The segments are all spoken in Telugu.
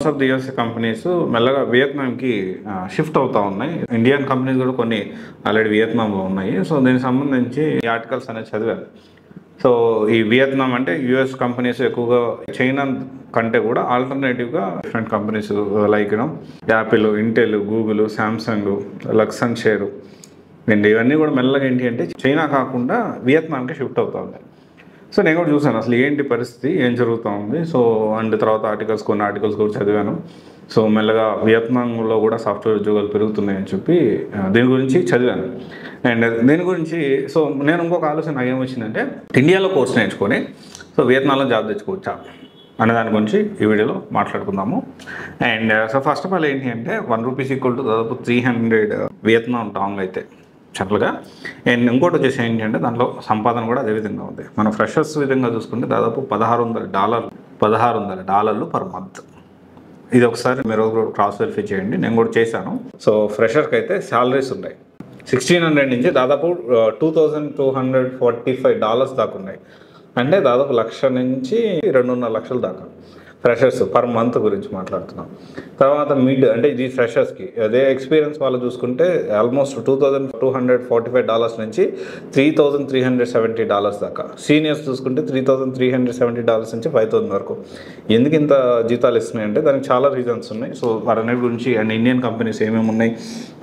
Most of the US companies మెల్లగా వియత్నాంకి షిఫ్ట్ అవుతూ ఉన్నాయి. ఇండియన్ కంపెనీస్ కూడా కొన్ని ఆల్రెడీ వియత్నాంలో ఉన్నాయి. సో దీనికి సంబంధించి ఈ ఆర్టికల్స్ అనేది చదివాను. సో ఈ వియత్నాం అంటే యూఎస్ కంపెనీస్ ఎక్కువగా చైనా కంటే కూడా ఆల్టర్నేటివ్గా different companies like Apple, Intel, Google, Samsung, Luxshare and ఇవన్నీ కూడా మెల్లగా ఏంటి అంటే చైనా కాకుండా వియత్నాంకి షిఫ్ట్ అవుతూ ఉన్నాయి. సో నేను కూడా చూసాను అసలు ఏంటి పరిస్థితి, ఏం జరుగుతూ ఉంది. సో అండ్ తర్వాత కొన్ని ఆర్టికల్స్ కూడా చదివాను. సో మెల్లగా వియత్నాంలో కూడా సాఫ్ట్వేర్ ఉద్యోగాలు పెరుగుతున్నాయని చెప్పి దీని గురించి చదివాను. అండ్ దీని గురించి సో నేను ఇంకొక ఆలోచన నాకు ఏమొచ్చిందంటే ఇండియాలో కోర్స్ నేర్చుకొని సో వియత్నాంలో జాబ్ తెచ్చుకోవచ్చా అనే దాని గురించి ఈ వీడియోలో మాట్లాడుకుందాము. And so first of all ఏంటి అంటే ₹1 ఈక్వల్ టు దాదాపు 300 వియత్నాం టాంగ్ అయితే జనరల్గా. అండ్ ఇంకోటి వచ్చేసి ఏంటి అంటే దాంట్లో సంపాదన కూడా అదే విధంగా ఉంది. మన ఫ్రెషర్స్ విధంగా చూసుకుంటే దాదాపు $1,600 పర్ మంత్. ఇది ఒకసారి మీరు క్రాస్ వెరిఫై చేయండి, నేను కూడా చేశాను. సో ఫ్రెషర్కి అయితే శాలరీస్ ఉన్నాయి 1,600 నుంచి దాదాపు $2,245 దాకా ఉన్నాయి. అంటే దాదాపు 1,00,000 నుంచి 2.5 లక్షల దాకా ఫ్రెషర్స్ పర్ మంత్ గురించి మాట్లాడుతున్నాం. తర్వాత మిడ్ అంటే ఇది ఫ్రెషర్స్కి. అదే ఎక్స్పీరియన్స్ వాళ్ళు చూసుకుంటే ఆల్మోస్ట్ $2,245 నుంచి $3,370 దాకా. సీనియర్స్ చూసుకుంటే $3,370 నుంచి $5,000 వరకు. ఎందుకు ఇంత జీతాలు ఇస్తున్నాయంటే దానికి చాలా రీజన్స్ ఉన్నాయి. సో వారన్నిటి గురించి అండ్ ఇండియన్ కంపెనీస్ ఏమేమి ఉన్నాయి,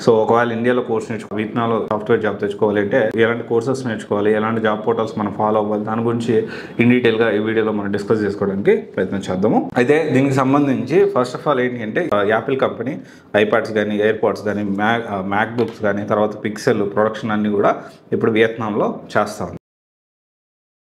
సో ఒకవేళ ఇండియాలో కోర్స్ నేర్చుకోవాలి, వియత్నాంలో సాఫ్ట్వేర్ జాబ్ తెచ్చుకోవాలి అంటే ఎలాంటి కోర్సెస్ నేర్చుకోవాలి, ఎలాంటి జాబ్ పోర్టల్స్ మనం ఫాలో అవ్వాలి, దాని గురించి ఇన్ డీటెయిల్గా ఈ వీడియోలో మనం డిస్కస్ చేసుకోవడానికి ప్రయత్నం చేద్దాము. అయితే దీనికి సంబంధించి ఫస్ట్ ఆఫ్ ఆల్ ఏంటి అంటే యాపిల్ కంపెనీ ఐపాడ్స్ కానీ, ఎయిర్పాడ్స్ కానీ, మ్యాక్ బుక్స్ కానీ, తర్వాత పిక్సెల్ ప్రొడక్షన్ అన్నీ కూడా ఇప్పుడు వియత్నాంలో చేస్తూ ఉంది.